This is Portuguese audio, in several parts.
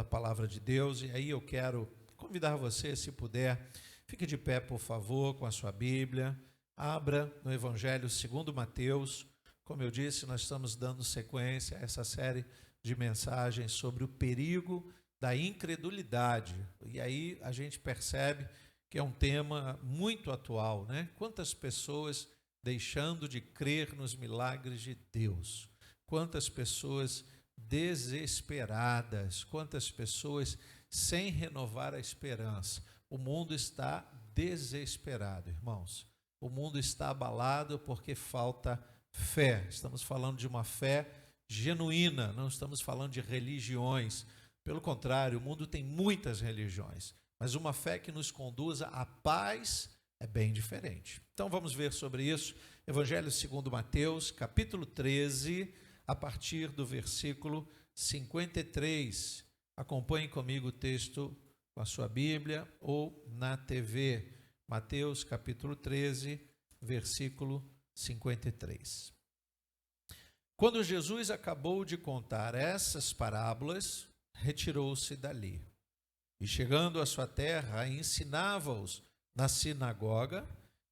da palavra de Deus, e aí eu quero convidar você, se puder, fique de pé, por favor, com a sua Bíblia, abra no Evangelho segundo Mateus. Como eu disse, nós estamos dando sequência a essa série de mensagens sobre o perigo da incredulidade, e aí a gente percebe que é um tema muito atual, né? Quantas pessoas deixando de crer nos milagres de Deus, quantas pessoas desesperadas, quantas pessoas sem renovar a esperança. O mundo está desesperado, irmãos. O mundo está abalado porque falta fé. Estamos falando de uma fé genuína, não estamos falando de religiões. Pelo contrário, o mundo tem muitas religiões, mas uma fé que nos conduza à paz é bem diferente. Então vamos ver sobre isso. Evangelho segundo Mateus, capítulo 13, a partir do versículo 53. Acompanhe comigo o texto com a sua Bíblia ou na TV. Mateus, capítulo 13, versículo 53. Quando Jesus acabou de contar essas parábolas, retirou-se dali. E chegando à sua terra, ensinava-os na sinagoga,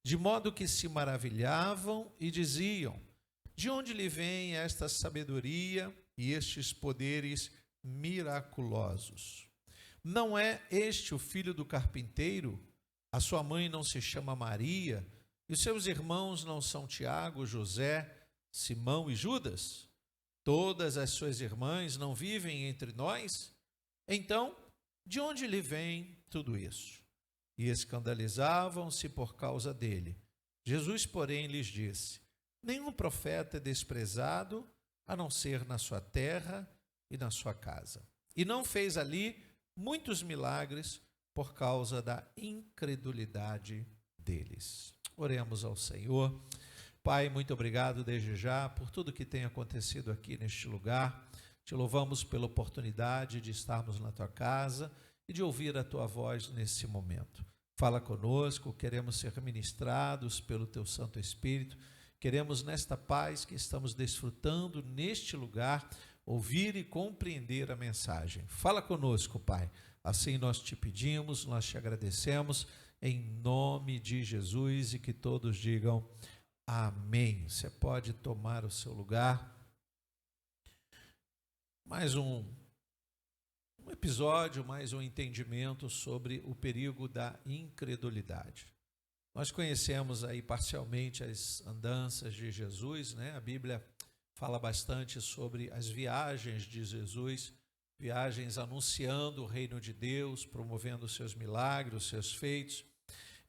de modo que se maravilhavam e diziam: de onde lhe vem esta sabedoria e estes poderes miraculosos? Não é este o filho do carpinteiro? A sua mãe não se chama Maria? E os seus irmãos não são Tiago, José, Simão e Judas? Todas as suas irmãs não vivem entre nós? Então, de onde lhe vem tudo isso? E escandalizavam-se por causa dele. Jesus, porém, lhes disse: nenhum profeta é desprezado, a não ser na sua terra e na sua casa. E não fez ali muitos milagres por causa da incredulidade deles. Oremos ao Senhor. Pai, muito obrigado desde já por tudo que tem acontecido aqui neste lugar. Te louvamos pela oportunidade de estarmos na tua casa e de ouvir a tua voz nesse momento. Fala conosco, queremos ser ministrados pelo teu Santo Espírito. Queremos, nesta paz que estamos desfrutando neste lugar, ouvir e compreender a mensagem. Fala conosco, Pai. Assim nós te pedimos, nós te agradecemos, em nome de Jesus, e que todos digam amém. Você pode tomar o seu lugar. Mais um episódio, mais um entendimento sobre o perigo da incredulidade. Nós conhecemos aí parcialmente as andanças de Jesus, né? A Bíblia fala bastante sobre as viagens de Jesus, viagens anunciando o reino de Deus, promovendo os seus milagres, os seus feitos.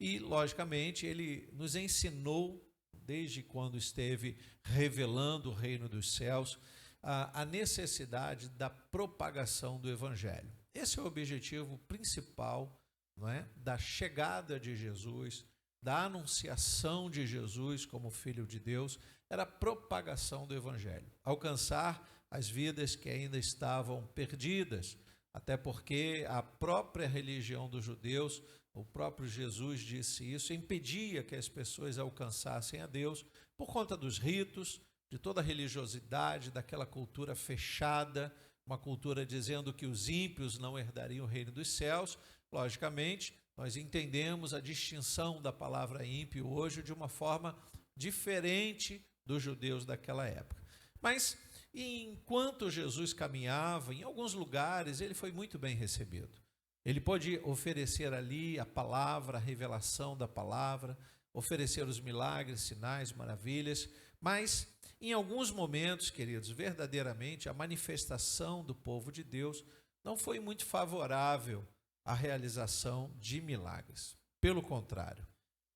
E, logicamente, ele nos ensinou, desde quando esteve revelando o reino dos céus, a necessidade da propagação do Evangelho. Esse é o objetivo principal, não é, da chegada de Jesus, da anunciação de Jesus como Filho de Deus, era a propagação do Evangelho, alcançar as vidas que ainda estavam perdidas, até porque a própria religião dos judeus, o próprio Jesus disse isso, impedia que as pessoas alcançassem a Deus por conta dos ritos, de toda a religiosidade, daquela cultura fechada, uma cultura dizendo que os ímpios não herdariam o reino dos céus. Logicamente, nós entendemos a distinção da palavra ímpio hoje de uma forma diferente dos judeus daquela época. Mas, enquanto Jesus caminhava, em alguns lugares, ele foi muito bem recebido. Ele pôde oferecer ali a palavra, a revelação da palavra, oferecer os milagres, sinais, maravilhas, mas em alguns momentos, queridos, verdadeiramente a manifestação do povo de Deus não foi muito favorável à realização de milagres. Pelo contrário,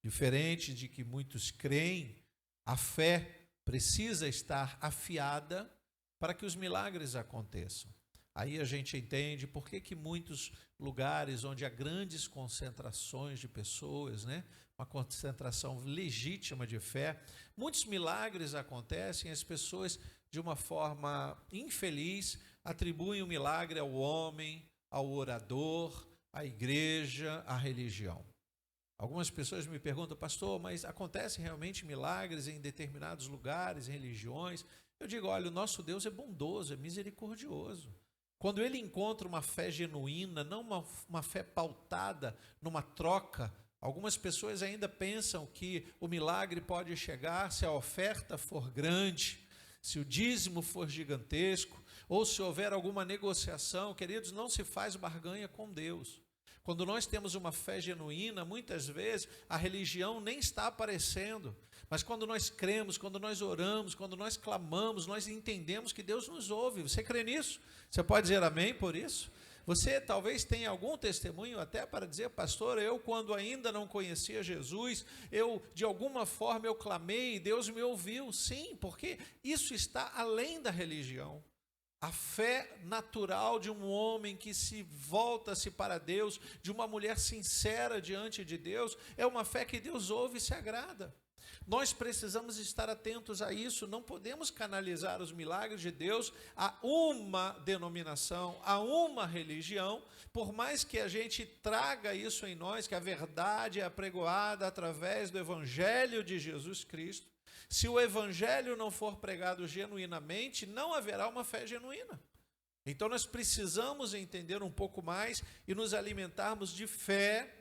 diferente de que muitos creem, a fé precisa estar afiada para que os milagres aconteçam. Aí a gente entende por que muitos lugares onde há grandes concentrações de pessoas, né, uma concentração legítima de fé, muitos milagres acontecem, as pessoas, de uma forma infeliz, atribuem o milagre ao homem, ao orador, à igreja, à religião. Algumas pessoas me perguntam: pastor, mas acontecem realmente milagres em determinados lugares, em religiões? Eu digo: olha, o nosso Deus é bondoso, é misericordioso. quando ele encontra uma fé genuína, não uma fé pautada numa troca, algumas pessoas ainda pensam que o milagre pode chegar se a oferta for grande, se o dízimo for gigantesco, ou se houver alguma negociação. Queridos, não se faz barganha com Deus. Quando nós temos uma fé genuína, muitas vezes a religião nem está aparecendo, mas quando nós cremos, quando nós oramos, quando nós clamamos, nós entendemos que Deus nos ouve. Você crê nisso? Você pode dizer amém por isso? Você talvez tenha algum testemunho até para dizer: pastor, eu quando ainda não conhecia Jesus, de alguma forma eu clamei e Deus me ouviu. Sim, porque isso está além da religião. A fé natural de um homem que se volta-se para Deus, de uma mulher sincera diante de Deus, é uma fé que Deus ouve e se agrada. Nós precisamos estar atentos a isso, não podemos canalizar os milagres de Deus a uma denominação, a uma religião, por mais que a gente traga isso em nós, que a verdade é apregoada através do Evangelho de Jesus Cristo. Se o evangelho não for pregado genuinamente, não haverá uma fé genuína. Então nós precisamos entender um pouco mais e nos alimentarmos de fé,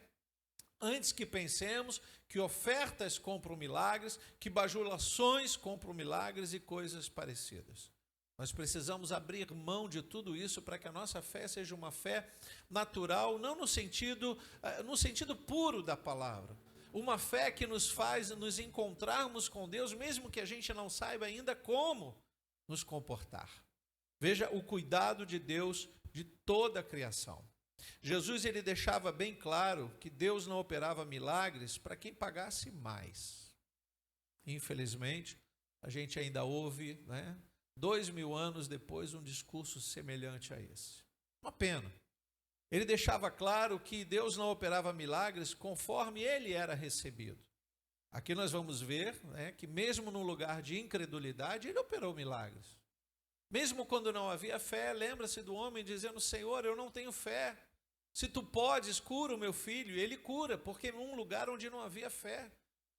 antes que pensemos que ofertas compram milagres, que bajulações compram milagres e coisas parecidas. Nós precisamos abrir mão de tudo isso para que a nossa fé seja uma fé natural, não no sentido puro da palavra. Uma fé que nos faz nos encontrarmos com Deus, mesmo que a gente não saiba ainda como nos comportar. Veja o cuidado de Deus de toda a criação. Jesus, ele deixava bem claro que Deus não operava milagres para quem pagasse mais. Infelizmente, a gente ainda ouve, 2000 anos depois, um discurso semelhante a esse. Uma pena. Ele deixava claro que Deus não operava milagres conforme ele era recebido. Aqui nós vamos ver que mesmo no lugar de incredulidade, ele operou milagres. Mesmo quando não havia fé, lembra-se do homem dizendo: Senhor, eu não tenho fé. Se tu podes, cura o meu filho. E ele cura, porque num lugar onde não havia fé.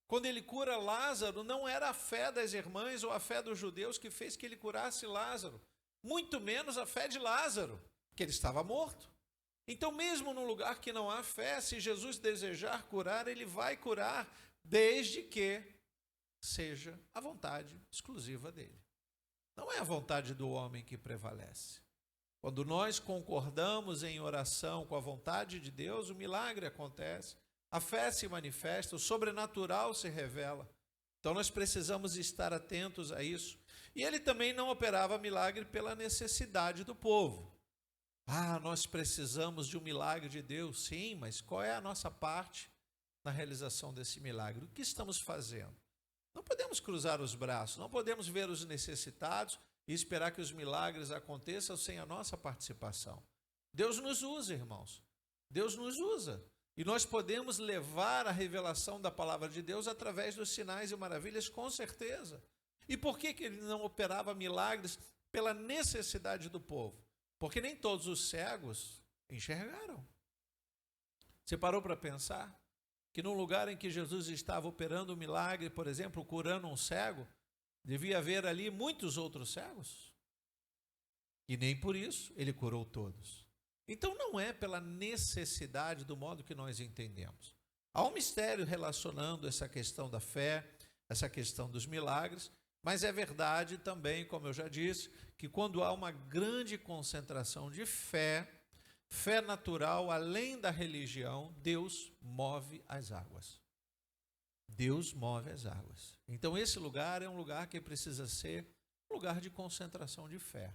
Quando ele cura Lázaro, não era a fé das irmãs ou a fé dos judeus que fez que ele curasse Lázaro. Muito menos a fé de Lázaro, que ele estava morto. Então, mesmo num lugar que não há fé, se Jesus desejar curar, ele vai curar, desde que seja a vontade exclusiva dele. Não é a vontade do homem que prevalece. Quando nós concordamos em oração com a vontade de Deus, o milagre acontece, a fé se manifesta, o sobrenatural se revela. Então, nós precisamos estar atentos a isso. E ele também não operava milagre pela necessidade do povo. Nós precisamos de um milagre de Deus. Sim, mas qual é a nossa parte na realização desse milagre? O que estamos fazendo? Não podemos cruzar os braços, não podemos ver os necessitados e esperar que os milagres aconteçam sem a nossa participação. Deus nos usa, irmãos. Deus nos usa. E nós podemos levar a revelação da palavra de Deus através dos sinais e maravilhas, com certeza. E por que ele não operava milagres pela necessidade do povo? Porque nem todos os cegos enxergaram. Você parou para pensar que num lugar em que Jesus estava operando um milagre, por exemplo, curando um cego, devia haver ali muitos outros cegos? E nem por isso ele curou todos. Então não é pela necessidade do modo que nós entendemos. Há um mistério relacionando essa questão da fé, essa questão dos milagres, mas é verdade também, como eu já disse, que quando há uma grande concentração de fé, fé natural, além da religião, Deus move as águas. Deus move as águas. Então esse lugar é um lugar que precisa ser um lugar de concentração de fé.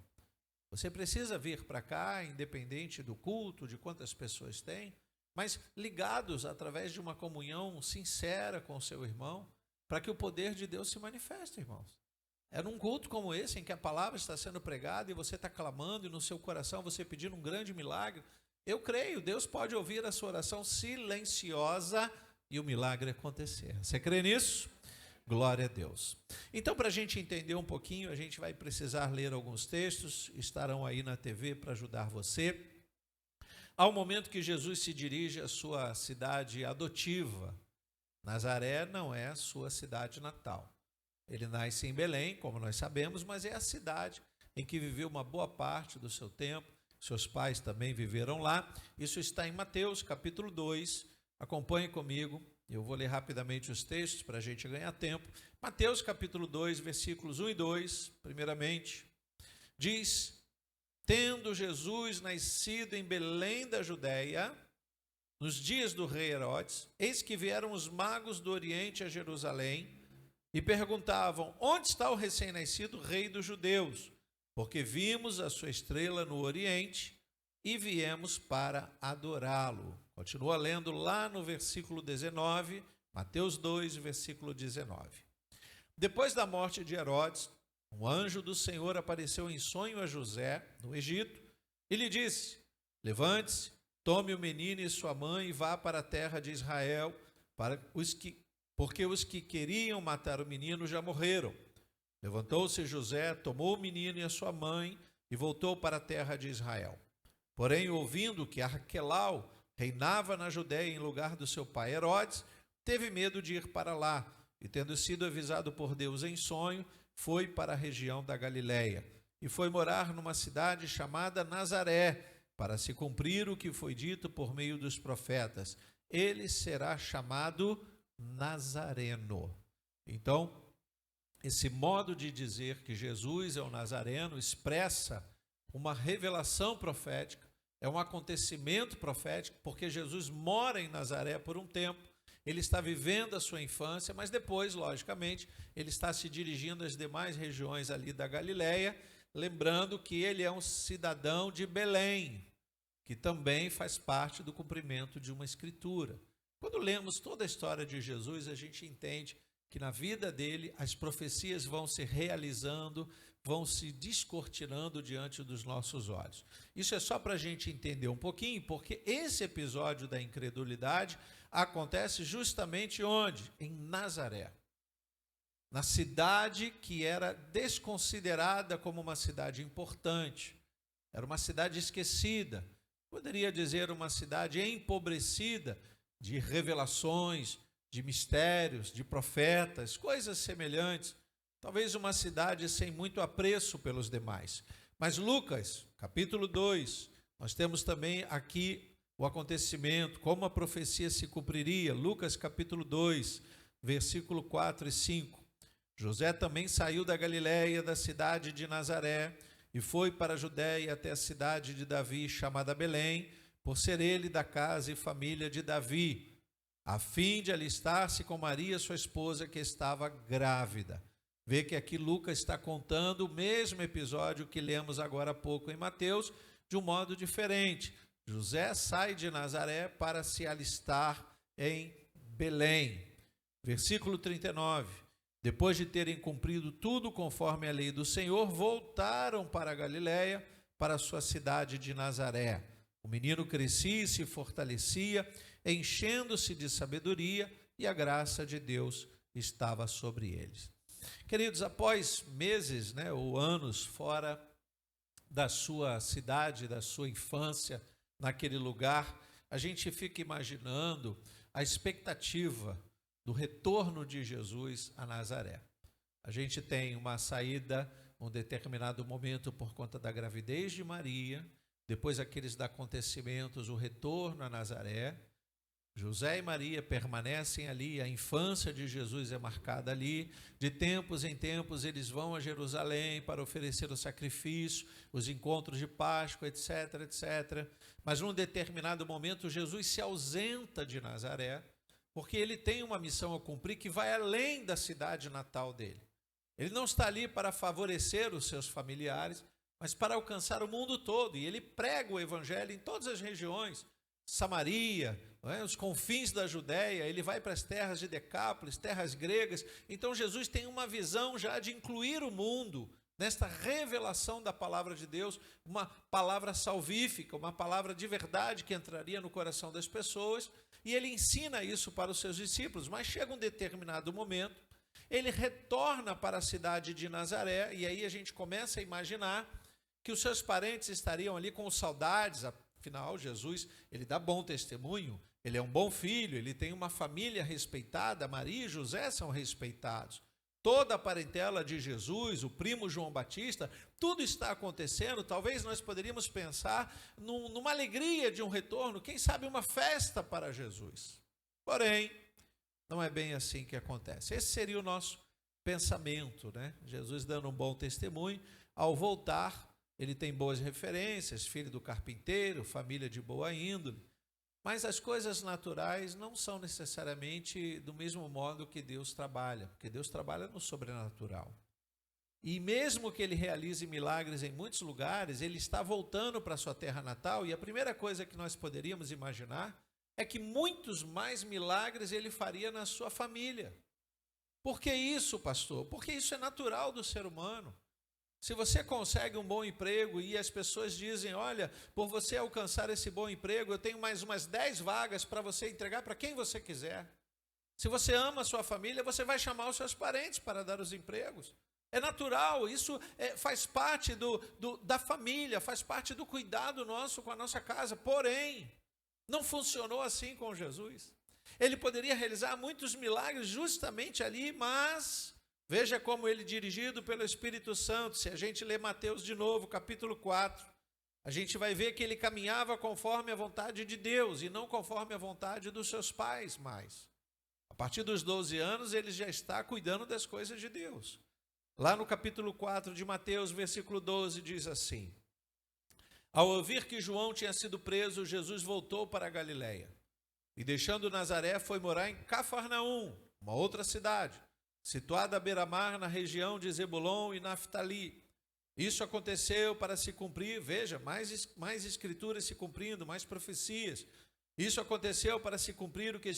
Você precisa vir para cá, independente do culto, de quantas pessoas tem, mas ligados através de uma comunhão sincera com o seu irmão, para que o poder de Deus se manifeste, irmãos. É num culto como esse, em que a palavra está sendo pregada e você está clamando e no seu coração você pedindo um grande milagre, eu creio, Deus pode ouvir a sua oração silenciosa e o milagre acontecer. Você crê nisso? Glória a Deus. Então, para a gente entender um pouquinho, a gente vai precisar ler alguns textos, estarão aí na TV para ajudar você. Há um momento que Jesus se dirige à sua cidade adotiva. Nazaré não é a sua cidade natal. Ele nasce em Belém, como nós sabemos, mas é a cidade em que viveu uma boa parte do seu tempo. seus pais também viveram lá. Isso está em Mateus, capítulo 2. Acompanhe comigo. Eu vou ler rapidamente os textos para a gente ganhar tempo. Mateus, capítulo 2, versículos 1 e 2, primeiramente, diz: tendo Jesus nascido em Belém da Judéia, nos dias do rei Herodes, eis que vieram os magos do Oriente a Jerusalém e perguntavam: onde está o recém-nascido rei dos judeus? Porque vimos a sua estrela no Oriente e viemos para adorá-lo. Continua lendo lá no versículo 19, Mateus 2, versículo 19. Depois da morte de Herodes, um anjo do Senhor apareceu em sonho a José, no Egito, e lhe disse: levante-se, tome o menino e sua mãe e vá para a terra de Israel, porque os que queriam matar o menino já morreram. Levantou-se José, tomou o menino e a sua mãe e voltou para a terra de Israel. Porém, ouvindo que Arquelau reinava na Judéia em lugar do seu pai Herodes, teve medo de ir para lá, e tendo sido avisado por Deus em sonho, foi para a região da Galiléia, e foi morar numa cidade chamada Nazaré, para se cumprir o que foi dito por meio dos profetas: ele será chamado Nazareno. Então, esse modo de dizer que Jesus é o Nazareno expressa uma revelação profética, é um acontecimento profético, porque Jesus mora em Nazaré por um tempo, ele está vivendo a sua infância, mas depois, logicamente, ele está se dirigindo às demais regiões ali da Galiléia, lembrando que ele é um cidadão de Belém, que também faz parte do cumprimento de uma escritura. Quando lemos toda a história de Jesus, a gente entende que na vida dele as profecias vão se realizando, vão se descortinando diante dos nossos olhos. Isso é só para a gente entender um pouquinho, porque esse episódio da incredulidade acontece justamente onde? Em Nazaré. Na cidade que era desconsiderada como uma cidade importante. Era uma cidade esquecida. Poderia dizer uma cidade empobrecida de revelações, de mistérios, de profetas, coisas semelhantes. Talvez uma cidade sem muito apreço pelos demais. Mas Lucas, capítulo 2, nós temos também aqui o acontecimento, como a profecia se cumpriria. Lucas, capítulo 2, versículo 4 e 5. José também saiu da Galiléia, da cidade de Nazaré, e foi para a Judéia até a cidade de Davi, chamada Belém, por ser ele da casa e família de Davi, a fim de alistar-se com Maria, sua esposa, que estava grávida. Vê que aqui Lucas está contando o mesmo episódio que lemos agora há pouco em Mateus, de um modo diferente. José sai de Nazaré para se alistar em Belém. Versículo 39. Depois de terem cumprido tudo conforme a lei do Senhor, voltaram para a Galiléia, para a sua cidade de Nazaré. O menino crescia e se fortalecia, enchendo-se de sabedoria, e a graça de Deus estava sobre eles. Queridos, após meses, ou anos fora da sua cidade, da sua infância, naquele lugar, a gente fica imaginando a expectativa do retorno de Jesus a Nazaré. A gente tem uma saída, um determinado momento por conta da gravidez de Maria, depois aqueles acontecimentos, o retorno a Nazaré. José e Maria permanecem ali, a infância de Jesus é marcada ali, de tempos em tempos eles vão a Jerusalém para oferecer o sacrifício, os encontros de Páscoa, etc, etc. Mas num determinado momento Jesus se ausenta de Nazaré, porque ele tem uma missão a cumprir que vai além da cidade natal dele. Ele não está ali para favorecer os seus familiares, mas para alcançar o mundo todo, e ele prega o evangelho em todas as regiões, Samaria, os confins da Judéia, ele vai para as terras de Decápolis, terras gregas. Então Jesus tem uma visão já de incluir o mundo nesta revelação da palavra de Deus, uma palavra salvífica, uma palavra de verdade que entraria no coração das pessoas, e ele ensina isso para os seus discípulos. Mas chega um determinado momento, ele retorna para a cidade de Nazaré, e aí a gente começa a imaginar que os seus parentes estariam ali com saudades. Afinal, Jesus, ele dá bom testemunho, ele é um bom filho, ele tem uma família respeitada, Maria e José são respeitados. toda a parentela de Jesus, o primo João Batista, tudo está acontecendo. Talvez nós poderíamos pensar numa alegria de um retorno, quem sabe uma festa para Jesus. Porém, não é bem assim que acontece. Esse seria o nosso pensamento, né? Jesus dando um bom testemunho. Ao voltar, ele tem boas referências, filho do carpinteiro, família de boa índole. Mas as coisas naturais não são necessariamente do mesmo modo que Deus trabalha, porque Deus trabalha no sobrenatural. E mesmo que ele realize milagres em muitos lugares, ele está voltando para a sua terra natal, e a primeira coisa que nós poderíamos imaginar é que muitos mais milagres ele faria na sua família. Por que isso, pastor? Porque isso é natural do ser humano. Se você consegue um bom emprego e as pessoas dizem, olha, por você alcançar esse bom emprego, eu tenho mais umas 10 vagas para você entregar para quem você quiser. Se você ama a sua família, você vai chamar os seus parentes para dar os empregos. É natural, isso faz parte da família, faz parte do cuidado nosso com a nossa casa. Porém, não funcionou assim com Jesus. Ele poderia realizar muitos milagres justamente ali, mas veja como ele, dirigido pelo Espírito Santo, se a gente ler Mateus de novo, capítulo 4, a gente vai ver que ele caminhava conforme a vontade de Deus e não conforme a vontade dos seus pais mais. A partir dos 12 anos, ele já está cuidando das coisas de Deus. Lá no capítulo 4 de Mateus, versículo 12, diz assim: ao ouvir que João tinha sido preso, Jesus voltou para a Galileia. E deixando Nazaré, foi morar em Cafarnaum, uma outra cidade, situada à beira-mar na região de Zebulon e Naftali. Isso aconteceu para se cumprir, veja, mais escrituras se cumprindo, mais profecias. Isso aconteceu para se cumprir o que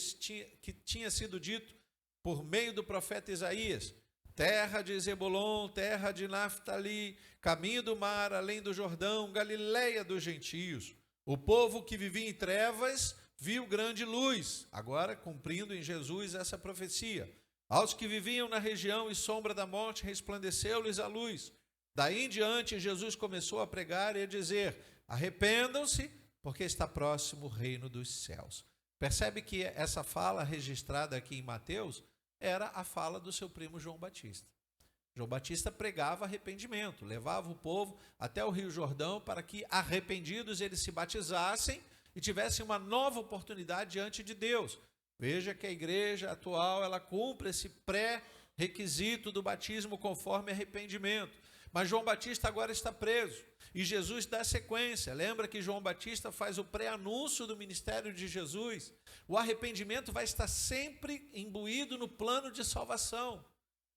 tinha sido dito por meio do profeta Isaías. Terra de Zebulon, terra de Naftali, caminho do mar, além do Jordão, Galileia dos gentios. O povo que vivia em trevas viu grande luz, agora cumprindo em Jesus essa profecia. Aos que viviam na região e sombra da morte, resplandeceu-lhes a luz. Daí em diante, Jesus começou a pregar e a dizer: arrependam-se, porque está próximo o reino dos céus. Percebe que essa fala registrada aqui em Mateus era a fala do seu primo João Batista. João Batista pregava arrependimento, levava o povo até o Rio Jordão para que, arrependidos, eles se batizassem e tivessem uma nova oportunidade diante de Deus. Veja que a igreja atual, ela cumpre esse pré-requisito do batismo conforme arrependimento. Mas João Batista agora está preso e Jesus dá sequência. Lembra que João Batista faz o pré-anúncio do ministério de Jesus? O arrependimento vai estar sempre imbuído no plano de salvação.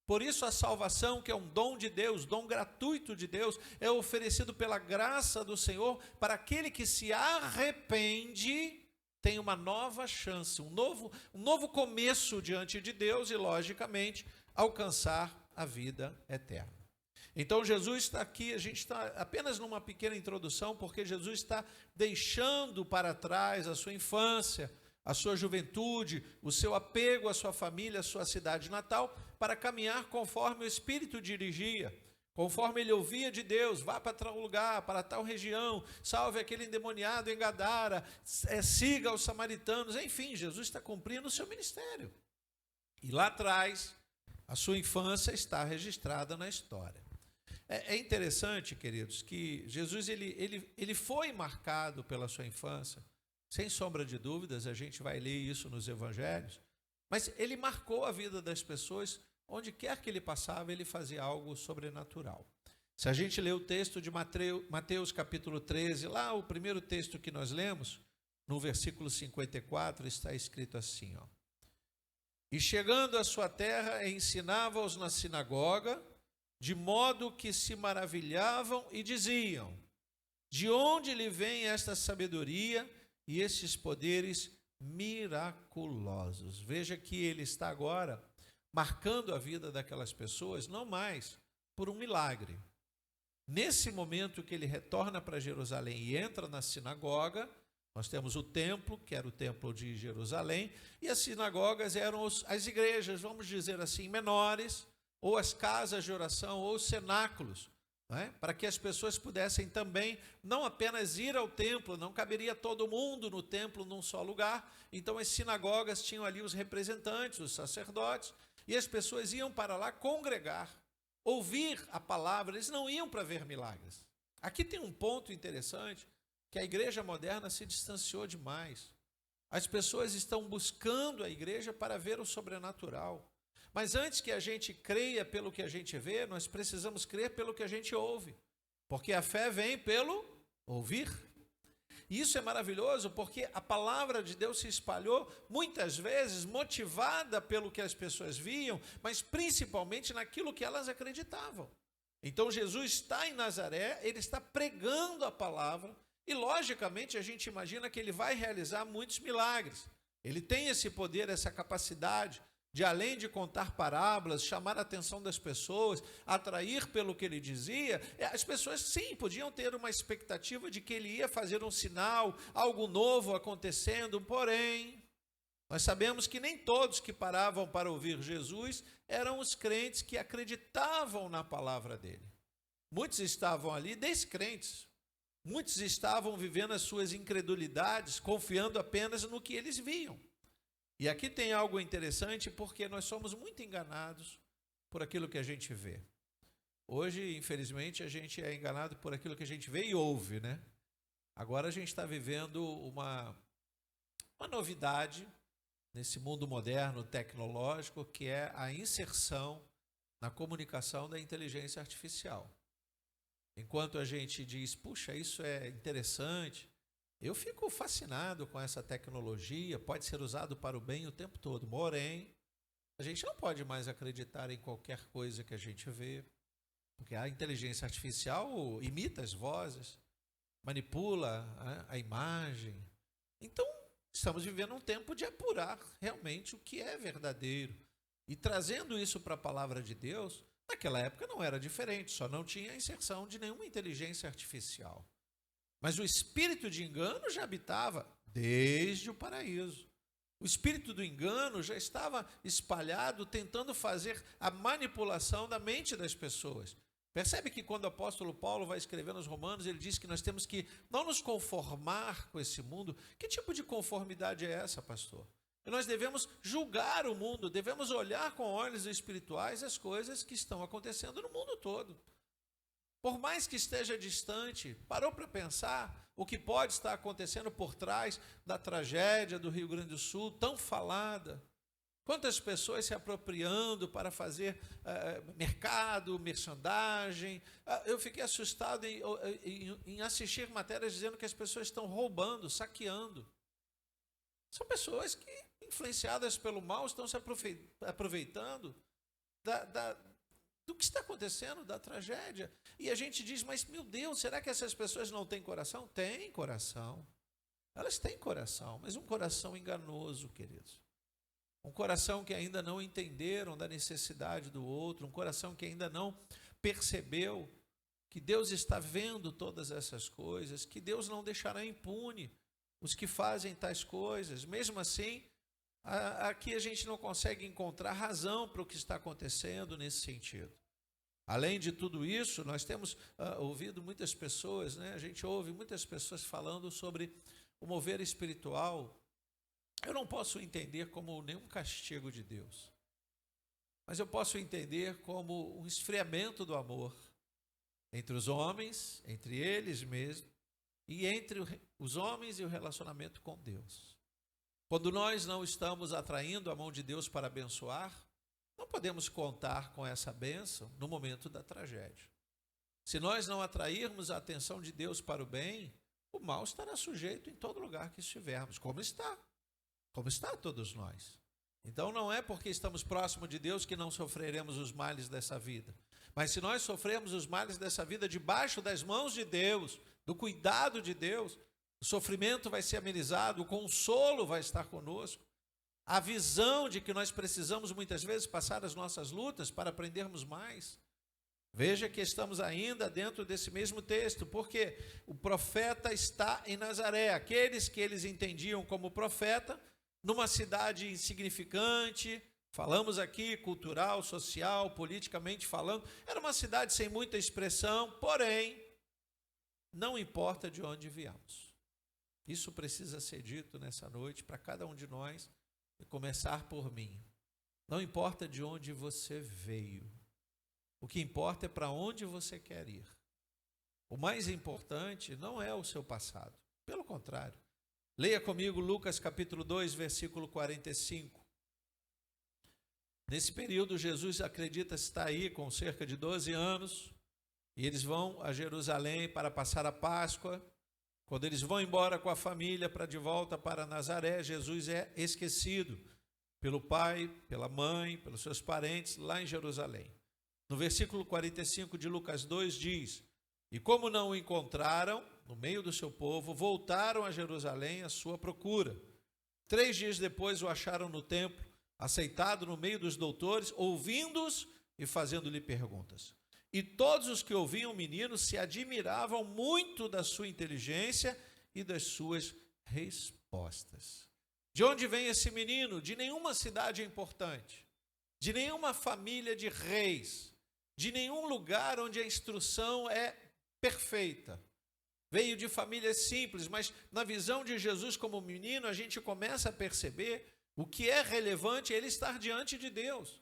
Por isso a salvação, que é um dom de Deus, dom gratuito de Deus, é oferecido pela graça do Senhor para aquele que se arrepende, tem uma nova chance, um novo começo diante de Deus e, logicamente, alcançar a vida eterna. Então Jesus está aqui, a gente está apenas numa pequena introdução, porque Jesus está deixando para trás a sua infância, a sua juventude, o seu apego à sua família, à sua cidade natal, para caminhar conforme o Espírito dirigia, conforme ele ouvia de Deus: vá para tal lugar, para tal região, salve aquele endemoniado em Gadara, siga os samaritanos. Enfim, Jesus está cumprindo o seu ministério. E lá atrás, a sua infância está registrada na história. É interessante, queridos, que Jesus ele foi marcado pela sua infância. Sem sombra de dúvidas, a gente vai ler isso nos evangelhos, mas ele marcou a vida das pessoas. Onde quer que ele passava, ele fazia algo sobrenatural. Se a gente ler o texto de Mateus capítulo 13, lá o primeiro texto que nós lemos, no versículo 54, está escrito assim, ó: e chegando à sua terra, ensinava-os na sinagoga, de modo que se maravilhavam e diziam: de onde lhe vem esta sabedoria e estes poderes miraculosos? Veja que ele está agora marcando a vida daquelas pessoas, não mais por um milagre. Nesse momento que ele retorna para Jerusalém e entra na sinagoga, nós temos o templo, que era o templo de Jerusalém, e as sinagogas eram as igrejas, vamos dizer assim, menores, ou as casas de oração, ou os cenáculos, para que as pessoas pudessem também não apenas ir ao templo, não caberia todo mundo no templo num só lugar. Então as sinagogas tinham ali os representantes, os sacerdotes, E as pessoas iam para lá congregar, ouvir a palavra, eles não iam para ver milagres. Aqui tem um ponto interessante, que a igreja moderna se distanciou demais. As pessoas estão buscando a igreja para ver o sobrenatural. Mas antes que a gente creia pelo que a gente vê, nós precisamos crer pelo que a gente ouve. Porque a fé vem pelo ouvir. E isso é maravilhoso porque a palavra de Deus se espalhou muitas vezes motivada pelo que as pessoas viam, mas principalmente naquilo que elas acreditavam. Então Jesus está em Nazaré, ele está pregando a palavra e logicamente a gente imagina que ele vai realizar muitos milagres. Ele tem esse poder, essa capacidade de, além de contar parábolas, chamar a atenção das pessoas, atrair pelo que ele dizia. As pessoas, sim, podiam ter uma expectativa de que ele ia fazer um sinal, algo novo acontecendo, porém, nós sabemos que nem todos que paravam para ouvir Jesus eram os crentes que acreditavam na palavra dele. Muitos estavam ali descrentes, muitos estavam vivendo as suas incredulidades, confiando apenas no que eles viam. E aqui tem algo interessante, porque nós somos muito enganados por aquilo que a gente vê. Hoje, infelizmente, a gente é enganado por aquilo que a gente vê e ouve, né? Agora a gente está vivendo uma novidade nesse mundo moderno, tecnológico, que é a inserção na comunicação da inteligência artificial. Enquanto a gente diz, puxa, isso é interessante, eu fico fascinado com essa tecnologia, pode ser usado para o bem o tempo todo, porém, a gente não pode mais acreditar em qualquer coisa que a gente vê, porque a inteligência artificial imita as vozes, manipula a imagem. Então, estamos vivendo um tempo de apurar realmente o que é verdadeiro. E trazendo isso para a palavra de Deus, naquela época não era diferente, só não tinha a inserção de nenhuma inteligência artificial. Mas o espírito de engano já habitava desde o paraíso. O espírito do engano já estava espalhado, tentando fazer a manipulação da mente das pessoas. Percebe que quando o apóstolo Paulo vai escrever nos Romanos, ele diz que nós temos que não nos conformar com esse mundo. Que tipo de conformidade é essa, pastor? E nós devemos julgar o mundo, devemos olhar com olhos espirituais as coisas que estão acontecendo no mundo todo. Por mais que esteja distante, parou para pensar o que pode estar acontecendo por trás da tragédia do Rio Grande do Sul, tão falada? Quantas pessoas se apropriando para fazer mercado, merchandising? Eu fiquei assustado em assistir matérias dizendo que as pessoas estão roubando, saqueando. São pessoas que, influenciadas pelo mal, estão se aproveitando do que está acontecendo, da tragédia. E a gente diz, mas meu Deus, será que essas pessoas não têm coração? Têm coração. Elas têm coração, mas um coração enganoso, queridos. Um coração que ainda não entenderam da necessidade do outro, um coração que ainda não percebeu que Deus está vendo todas essas coisas, que Deus não deixará impune os que fazem tais coisas. Mesmo assim, aqui a gente não consegue encontrar razão para o que está acontecendo nesse sentido. Além de tudo isso, nós temos ouvido muitas pessoas, né? A gente ouve muitas pessoas falando sobre o mover espiritual. Eu não posso entender como nenhum castigo de Deus, mas eu posso entender como um esfriamento do amor entre os homens, entre eles mesmos, e entre os homens e o relacionamento com Deus. Quando nós não estamos atraindo a mão de Deus para abençoar, não podemos contar com essa bênção no momento da tragédia. Se nós não atrairmos a atenção de Deus para o bem, o mal estará sujeito em todo lugar que estivermos, como está todos nós. Então não é porque estamos próximos de Deus que não sofreremos os males dessa vida. Mas se nós sofremos os males dessa vida debaixo das mãos de Deus, do cuidado de Deus, o sofrimento vai ser amenizado, o consolo vai estar conosco. A visão de que nós precisamos muitas vezes passar as nossas lutas para aprendermos mais. Veja que estamos ainda dentro desse mesmo texto, porque o profeta está em Nazaré. Aqueles que eles entendiam como profeta, numa cidade insignificante, falamos aqui cultural, social, politicamente falando, era uma cidade sem muita expressão, porém, não importa de onde viemos. Isso precisa ser dito nessa noite para cada um de nós, e começar por mim. Não importa de onde você veio. O que importa é para onde você quer ir. O mais importante não é o seu passado. Pelo contrário. Leia comigo Lucas capítulo 2, versículo 45. Nesse período, Jesus acredita estar aí com cerca de 12 anos. E eles vão a Jerusalém para passar a Páscoa. Quando eles vão embora com a família para de volta para Nazaré, Jesus é esquecido pelo pai, pela mãe, pelos seus parentes lá em Jerusalém. No versículo 45 de Lucas 2 diz: e como não o encontraram no meio do seu povo, voltaram a Jerusalém à sua procura. 3 dias depois o acharam no templo, aceitado no meio dos doutores, ouvindo-os e fazendo-lhe perguntas. E todos os que ouviam o menino se admiravam muito da sua inteligência e das suas respostas. De onde vem esse menino? De nenhuma cidade importante, de nenhuma família de reis, de nenhum lugar onde a instrução é perfeita. Veio de famílias simples, mas na visão de Jesus como menino, a gente começa a perceber o que é relevante ele estar diante de Deus.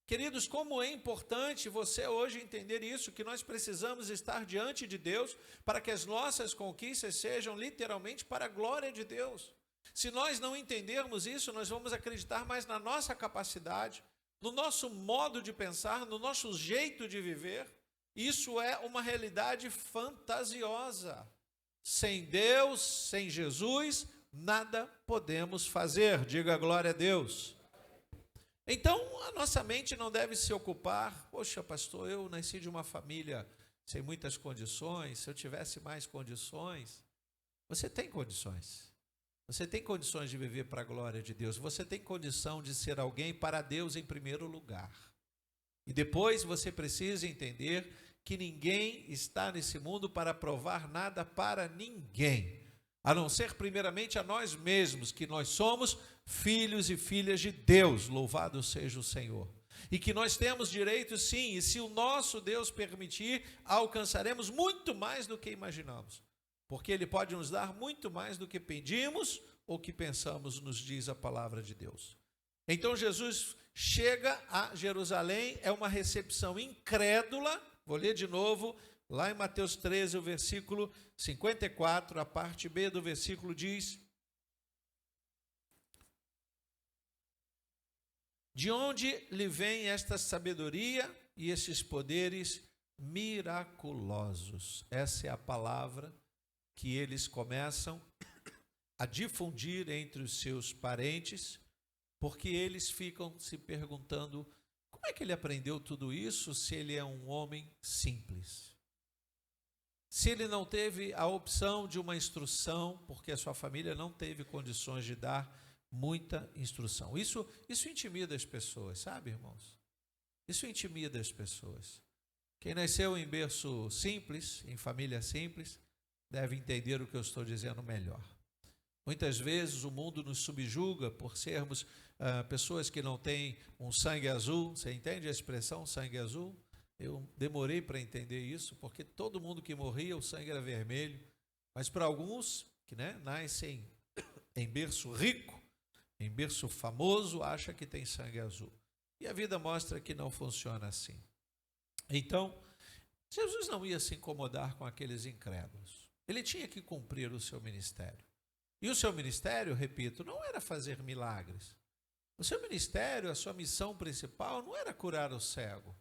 Queridos, como é importante você hoje entender isso, que nós precisamos estar diante de Deus para que as nossas conquistas sejam literalmente para a glória de Deus. Se nós não entendermos isso, nós vamos acreditar mais na nossa capacidade, no nosso modo de pensar, no nosso jeito de viver. Isso é uma realidade fantasiosa. Sem Deus, sem Jesus, nada podemos fazer. Diga glória a Deus. Então, a nossa mente não deve se ocupar, poxa, pastor, eu nasci de uma família sem muitas condições, se eu tivesse mais condições. Você tem condições. Você tem condições de viver para a glória de Deus. Você tem condição de ser alguém para Deus em primeiro lugar. E depois você precisa entender que ninguém está nesse mundo para provar nada para ninguém, a não ser primeiramente a nós mesmos, que nós somos filhos e filhas de Deus, louvado seja o Senhor. E que nós temos direito sim, e se o nosso Deus permitir, alcançaremos muito mais do que imaginamos. Porque Ele pode nos dar muito mais do que pedimos ou que pensamos, nos diz a palavra de Deus. Então Jesus chega a Jerusalém, é uma recepção incrédula. Vou ler de novo, lá em Mateus 13, o versículo 54, a parte B do versículo diz: de onde lhe vem esta sabedoria e esses poderes miraculosos? Essa é a palavra que eles começam a difundir entre os seus parentes, porque eles ficam se perguntando: como é que ele aprendeu tudo isso se ele é um homem simples? Se ele não teve a opção de uma instrução, porque a sua família não teve condições de dar muita instrução. Isso intimida as pessoas, sabe, irmãos? Isso intimida as pessoas. Quem nasceu em berço simples, em família simples, deve entender o que eu estou dizendo melhor. Muitas vezes o mundo nos subjuga por sermos pessoas que não têm um sangue azul. Você entende a expressão sangue azul? Eu demorei para entender isso, porque todo mundo que morria, o sangue era vermelho. Mas para alguns que nascem em berço rico, em berço famoso, acha que tem sangue azul. E a vida mostra que não funciona assim. Então, Jesus não ia se incomodar com aqueles incrédulos. Ele tinha que cumprir o seu ministério. E o seu ministério, repito, não era fazer milagres. O seu ministério, a sua missão principal não era curar o cego.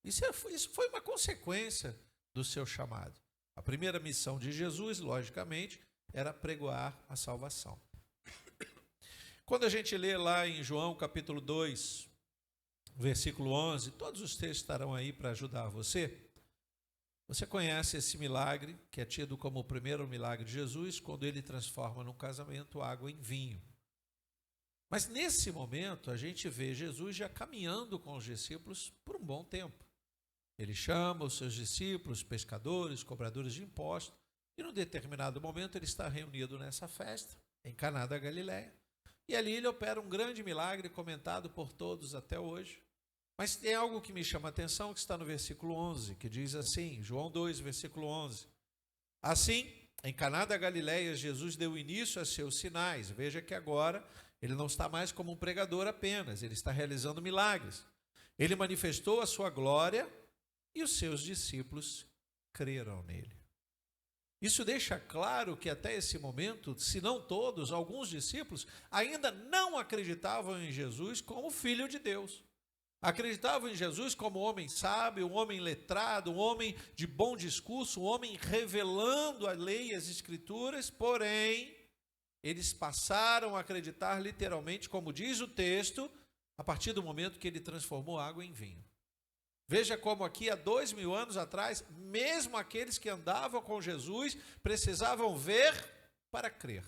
Isso foi uma consequência do seu chamado. A primeira missão de Jesus, logicamente, era pregoar a salvação. Quando a gente lê lá em João capítulo 2, versículo 11, todos os textos estarão aí para ajudar você. Você conhece esse milagre, que é tido como o primeiro milagre de Jesus, quando ele transforma num casamento água em vinho. Mas nesse momento a gente vê Jesus já caminhando com os discípulos por um bom tempo. Ele chama os seus discípulos, pescadores, cobradores de impostos, e num determinado momento ele está reunido nessa festa, em Caná da Galileia. E ali ele opera um grande milagre comentado por todos até hoje. Mas tem algo que me chama a atenção, que está no versículo 11, que diz assim, João 2, versículo 11. Assim, em Caná da Galileia, Jesus deu início a seus sinais. Veja que agora Ele não está mais como um pregador apenas, ele está realizando milagres. Ele manifestou a sua glória e os seus discípulos creram nele. Isso deixa claro que até esse momento, se não todos, alguns discípulos ainda não acreditavam em Jesus como Filho de Deus. Acreditavam em Jesus como homem sábio, um homem letrado, um homem de bom discurso, um homem revelando a lei e as escrituras, porém, eles passaram a acreditar literalmente, como diz o texto, a partir do momento que ele transformou água em vinho. Veja como aqui há 2000 anos atrás, mesmo aqueles que andavam com Jesus precisavam ver para crer.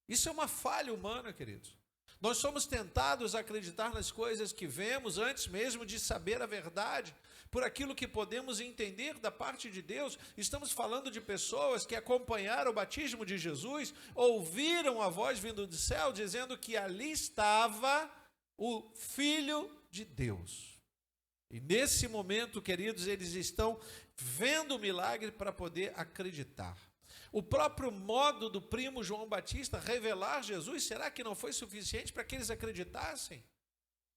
Isso é uma falha humana, queridos. Nós somos tentados a acreditar nas coisas que vemos antes mesmo de saber a verdade, por aquilo que podemos entender da parte de Deus. Estamos falando de pessoas que acompanharam o batismo de Jesus, ouviram a voz vindo do céu dizendo que ali estava o Filho de Deus. E nesse momento, queridos, eles estão vendo o milagre para poder acreditar. O próprio modo do primo João Batista revelar Jesus, será que não foi suficiente para que eles acreditassem?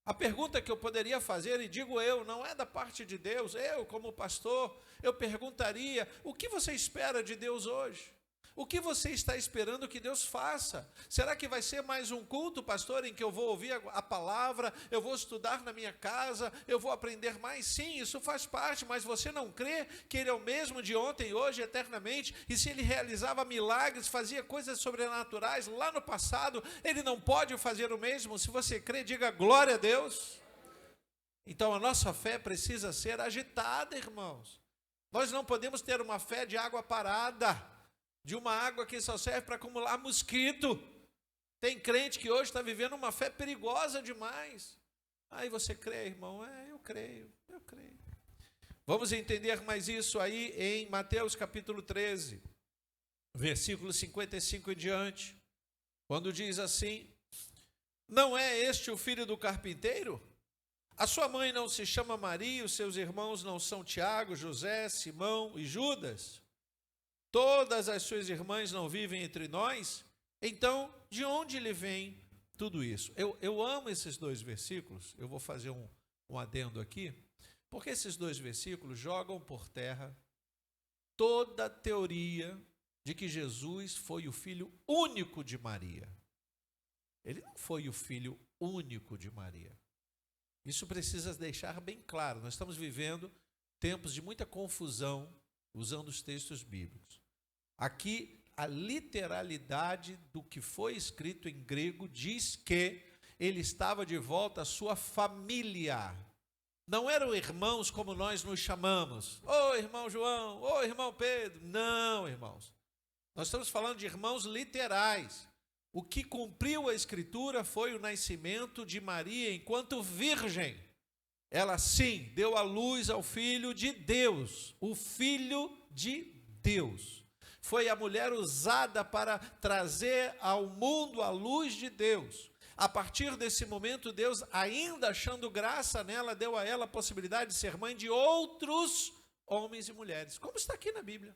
A pergunta que eu poderia fazer, e digo eu, não é da parte de Deus, eu como pastor, eu perguntaria, o que você espera de Deus hoje? O que você está esperando que Deus faça? Será que vai ser mais um culto, pastor, em que eu vou ouvir a palavra, eu vou estudar na minha casa, eu vou aprender mais? Sim, isso faz parte, mas você não crê que Ele é o mesmo de ontem, hoje, eternamente? E se Ele realizava milagres, fazia coisas sobrenaturais lá no passado, Ele não pode fazer o mesmo? Se você crê, diga glória a Deus. Então a nossa fé precisa ser agitada, irmãos. Nós não podemos ter uma fé de água parada, de uma água que só serve para acumular mosquito. Tem crente que hoje está vivendo uma fé perigosa demais. Aí você crê, irmão? Eu creio. Vamos entender mais isso aí em Mateus capítulo 13, versículo 55 em diante, quando diz assim: não é este o filho do carpinteiro? A sua mãe não se chama Maria, os seus irmãos não são Tiago, José, Simão e Judas? Todas as suas irmãs não vivem entre nós? Então, de onde lhe vem tudo isso? Eu amo esses dois versículos, eu vou fazer um adendo aqui, porque esses dois versículos jogam por terra toda a teoria de que Jesus foi o filho único de Maria. Ele não foi o filho único de Maria. Isso precisa deixar bem claro. Nós estamos vivendo tempos de muita confusão usando os textos bíblicos. Aqui, a literalidade do que foi escrito em grego diz que ele estava de volta à sua família. Não eram irmãos como nós nos chamamos. Ô irmão João, ô irmão Pedro. Não, irmãos. Nós estamos falando de irmãos literais. O que cumpriu a Escritura foi o nascimento de Maria enquanto virgem. Ela sim deu à luz ao Filho de Deus, o Filho de Deus. Foi a mulher usada para trazer ao mundo a luz de Deus. A partir desse momento, Deus, ainda achando graça nela, deu a ela a possibilidade de ser mãe de outros homens e mulheres, como está aqui na Bíblia.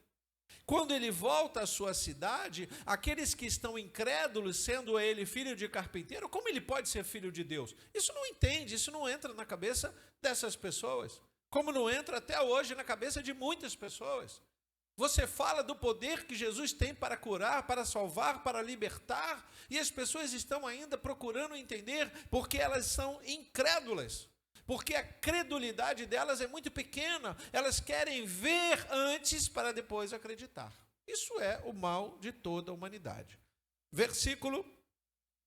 Quando ele volta à sua cidade, aqueles que estão incrédulos, sendo ele filho de carpinteiro, como ele pode ser filho de Deus? Isso não entende, isso não entra na cabeça dessas pessoas, como não entra até hoje na cabeça de muitas pessoas. Você fala do poder que Jesus tem para curar, para salvar, para libertar, e as pessoas estão ainda procurando entender porque elas são incrédulas, porque a credulidade delas é muito pequena, elas querem ver antes para depois acreditar. Isso é o mal de toda a humanidade. Versículo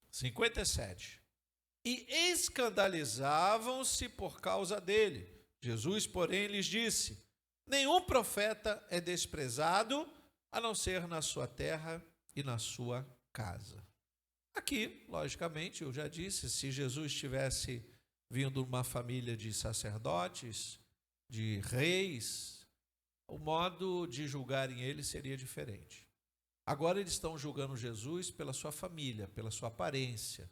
57. E escandalizavam-se por causa dele. Jesus, porém, lhes disse: nenhum profeta é desprezado, a não ser na sua terra e na sua casa. Aqui, logicamente, eu já disse, se Jesus tivesse vindo de uma família de sacerdotes, de reis, o modo de julgarem ele seria diferente. Agora eles estão julgando Jesus pela sua família, pela sua aparência,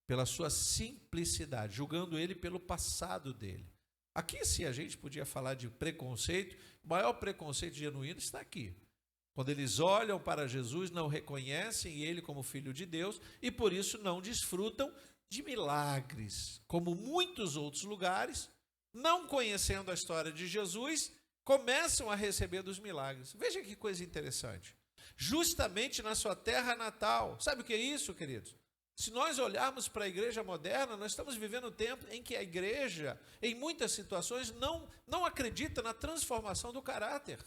pela sua simplicidade, julgando ele pelo passado dele. Aqui, se a gente podia falar de preconceito, o maior preconceito genuíno está aqui. Quando eles olham para Jesus, não reconhecem ele como Filho de Deus e por isso não desfrutam de milagres. Como muitos outros lugares, não conhecendo a história de Jesus, começam a receber dos milagres. Veja que coisa interessante. Justamente na sua terra natal. Sabe o que é isso, queridos? Se nós olharmos para a igreja moderna, nós estamos vivendo um tempo em que a igreja, em muitas situações, não acredita na transformação do caráter.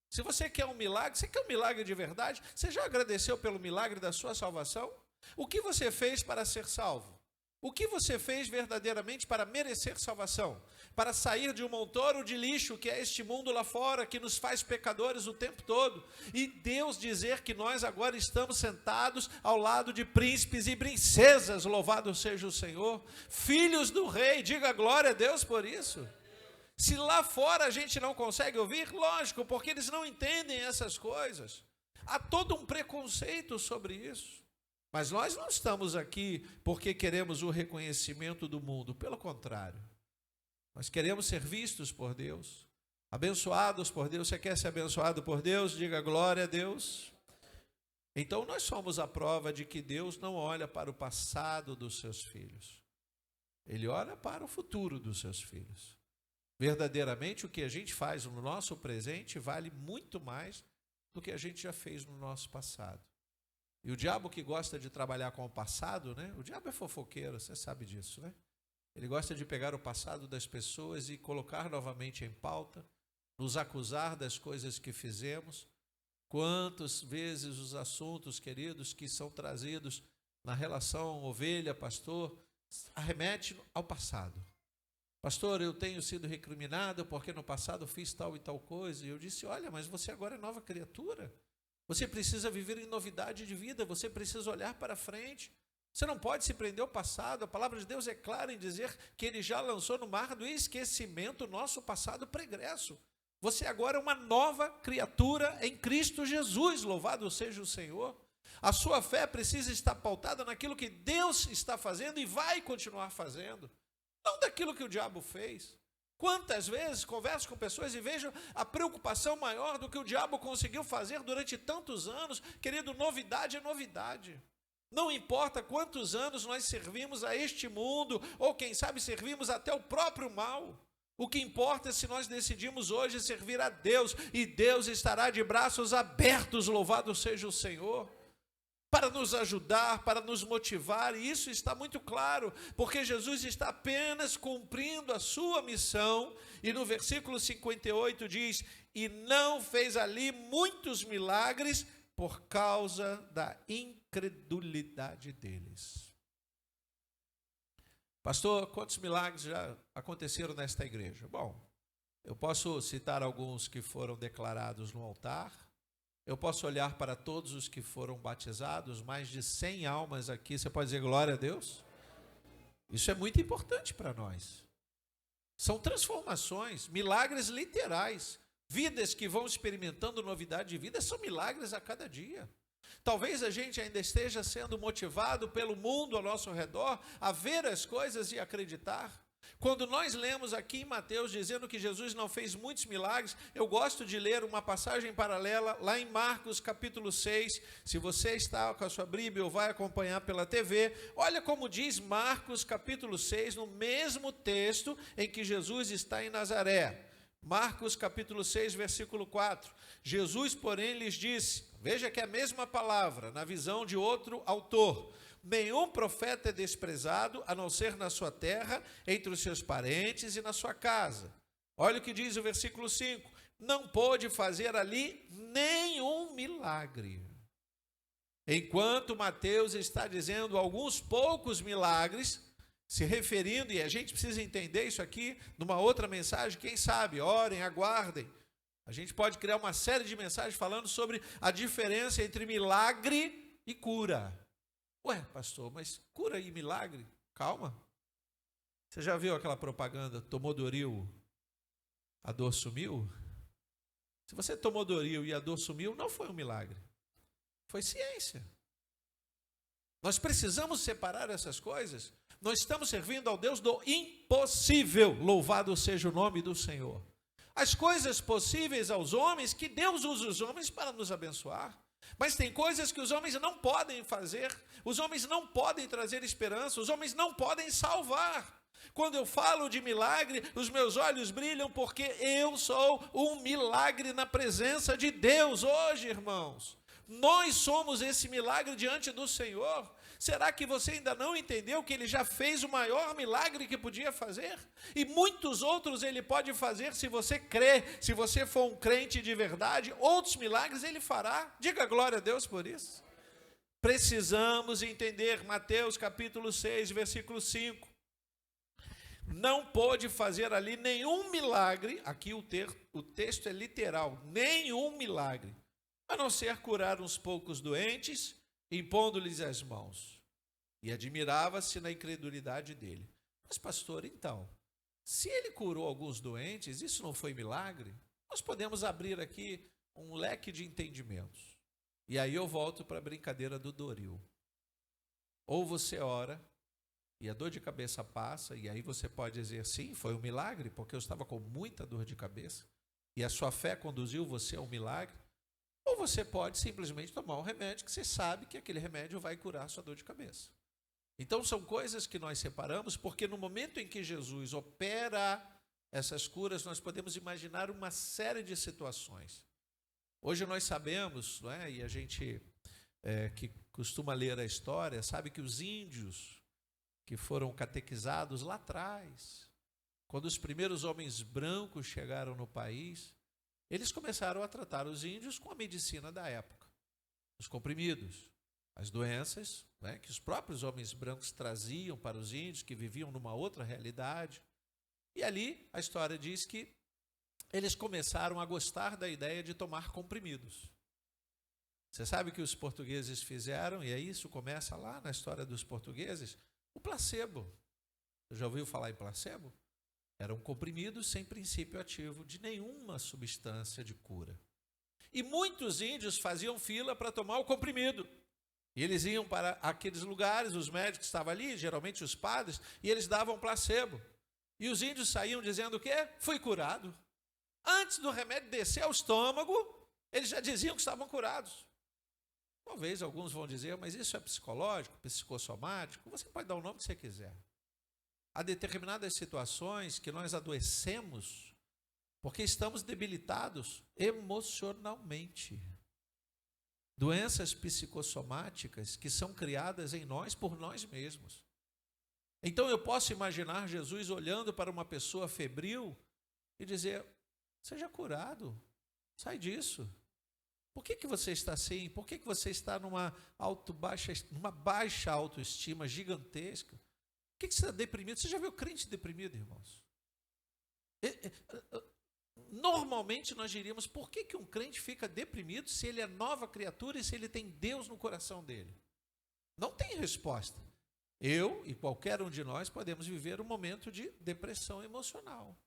Se você quer um milagre, você quer um milagre de verdade? Você já agradeceu pelo milagre da sua salvação? O que você fez para ser salvo? O que você fez verdadeiramente para merecer salvação? Para sair de um montoro de lixo que é este mundo lá fora, que nos faz pecadores o tempo todo. E Deus dizer que nós agora estamos sentados ao lado de príncipes e princesas, louvado seja o Senhor, filhos do rei, diga glória a Deus por isso. Se lá fora a gente não consegue ouvir, lógico, porque eles não entendem essas coisas. Há todo um preconceito sobre isso. Mas nós não estamos aqui porque queremos o reconhecimento do mundo, pelo contrário. Nós queremos ser vistos por Deus, abençoados por Deus. Você quer ser abençoado por Deus? Diga glória a Deus. Então nós somos a prova de que Deus não olha para o passado dos seus filhos. Ele olha para o futuro dos seus filhos. Verdadeiramente o que a gente faz no nosso presente vale muito mais do que a gente já fez no nosso passado. E o diabo que gosta de trabalhar com o passado, né? O diabo é fofoqueiro, você sabe disso, né? Ele gosta de pegar o passado das pessoas e colocar novamente em pauta, nos acusar das coisas que fizemos. Quantas vezes os assuntos, queridos, que são trazidos na relação ovelha-pastor, arremete ao passado. Pastor, eu tenho sido recriminado porque no passado fiz tal e tal coisa. E eu disse, olha, mas você agora é nova criatura. Você precisa viver em novidade de vida, você precisa olhar para frente. Você não pode se prender ao passado. A palavra de Deus é clara em dizer que Ele já lançou no mar do esquecimento o nosso passado pregresso. Você agora é uma nova criatura em Cristo Jesus, louvado seja o Senhor. A sua fé precisa estar pautada naquilo que Deus está fazendo e vai continuar fazendo, não daquilo que o diabo fez. Quantas vezes converso com pessoas e vejo a preocupação maior do que o diabo conseguiu fazer durante tantos anos. Querido, novidade é novidade. Não importa quantos anos nós servimos a este mundo, ou quem sabe servimos até o próprio mal. O que importa é se nós decidimos hoje servir a Deus, e Deus estará de braços abertos, louvado seja o Senhor, para nos ajudar, para nos motivar, e isso está muito claro, porque Jesus está apenas cumprindo a sua missão, e no versículo 58 diz, e não fez ali muitos milagres por causa da incredulidade deles. Pastor, quantos milagres já aconteceram nesta igreja? Bom, eu posso citar alguns que foram declarados no altar. Eu posso olhar para todos os que foram batizados, mais de 100 almas aqui. Você pode dizer glória a Deus? Isso é muito importante para nós. São transformações, milagres literais. Vidas que vão experimentando novidade de vida são milagres a cada dia. Talvez a gente ainda esteja sendo motivado pelo mundo ao nosso redor a ver as coisas e acreditar. Quando nós lemos aqui em Mateus dizendo que Jesus não fez muitos milagres, eu gosto de ler uma passagem paralela lá em Marcos capítulo 6. Se você está com a sua Bíblia ou vai acompanhar pela TV, olha como diz Marcos capítulo 6, no mesmo texto em que Jesus está em Nazaré. Marcos capítulo 6, versículo 4. Jesus, porém, lhes disse, veja que é a mesma palavra, na visão de outro autor, nenhum profeta é desprezado, a não ser na sua terra, entre os seus parentes e na sua casa. Olha o que diz o versículo 5, não pôde fazer ali nenhum milagre. Enquanto Mateus está dizendo alguns poucos milagres, se referindo, e a gente precisa entender isso aqui, numa outra mensagem, quem sabe, orem, aguardem. A gente pode criar uma série de mensagens falando sobre a diferença entre milagre e cura. Ué, pastor, mas cura e milagre? Calma. Você já viu aquela propaganda, tomou Doril, a dor sumiu? Se você tomou Doril e a dor sumiu, não foi um milagre. Foi ciência. Nós precisamos separar essas coisas. Nós estamos servindo ao Deus do impossível. Louvado seja o nome do Senhor. as coisas possíveis aos homens, que Deus usa os homens para nos abençoar. Mas tem coisas que os homens não podem fazer, os homens não podem trazer esperança, os homens não podem salvar. Quando eu falo de milagre, os meus olhos brilham porque eu sou um milagre na presença de Deus hoje, irmãos. Nós somos esse milagre diante do Senhor. Será que você ainda não entendeu que Ele já fez o maior milagre que podia fazer? E muitos outros Ele pode fazer se você crê, se você for um crente de verdade, outros milagres Ele fará. Diga glória a Deus por isso. Precisamos entender Mateus capítulo 6, versículo 5. Não pôde fazer ali nenhum milagre, aqui o texto é literal, nenhum milagre, a não ser curar uns poucos doentes, impondo-lhes as mãos. E admirava-se na incredulidade dele. Mas pastor, então, se ele curou alguns doentes, isso não foi milagre? Nós podemos abrir aqui um leque de entendimentos. E aí eu volto para a brincadeira do Doril. Ou você ora, e a dor de cabeça passa, e aí você pode dizer, sim, foi um milagre, porque eu estava com muita dor de cabeça, e a sua fé conduziu você a um milagre. Ou você pode simplesmente tomar um remédio que você sabe que aquele remédio vai curar a sua dor de cabeça. Então são coisas que nós separamos, porque no momento em que Jesus opera essas curas, nós podemos imaginar uma série de situações. Hoje nós sabemos, não é? E a gente que costuma ler a história, sabe que os índios que foram catequizados lá atrás, quando os primeiros homens brancos chegaram no país, eles começaram a tratar os índios com a medicina da época, os comprimidos, as doenças, né, que os próprios homens brancos traziam para os índios que viviam numa outra realidade. E ali a história diz que eles começaram a gostar da ideia de tomar comprimidos. Você sabe o que os portugueses fizeram? E aí isso começa lá na história dos portugueses. O placebo. Você já ouviu falar em placebo? Eram comprimidos sem princípio ativo de nenhuma substância de cura. E muitos índios faziam fila para tomar o comprimido. E eles iam para aqueles lugares, os médicos estavam ali, geralmente os padres, e eles davam placebo. E os índios saíam dizendo o quê? Fui curado. Antes do remédio descer ao estômago, eles já diziam que estavam curados. Talvez alguns vão dizer, mas isso é psicológico, psicossomático? Você pode dar o nome que você quiser. Há determinadas situações que nós adoecemos porque estamos debilitados emocionalmente. Doenças psicossomáticas que são criadas em nós por nós mesmos. Então eu posso imaginar Jesus olhando para uma pessoa febril e dizer, seja curado, sai disso. Por que você está assim? Por que você está numa baixa autoestima gigantesca? Por que você está deprimido? Você já viu crente deprimido, irmãos? Normalmente nós diríamos, por que um crente fica deprimido se ele é nova criatura e se ele tem Deus no coração dele? Não tem resposta. Eu e qualquer um de nós podemos viver um momento de depressão emocional.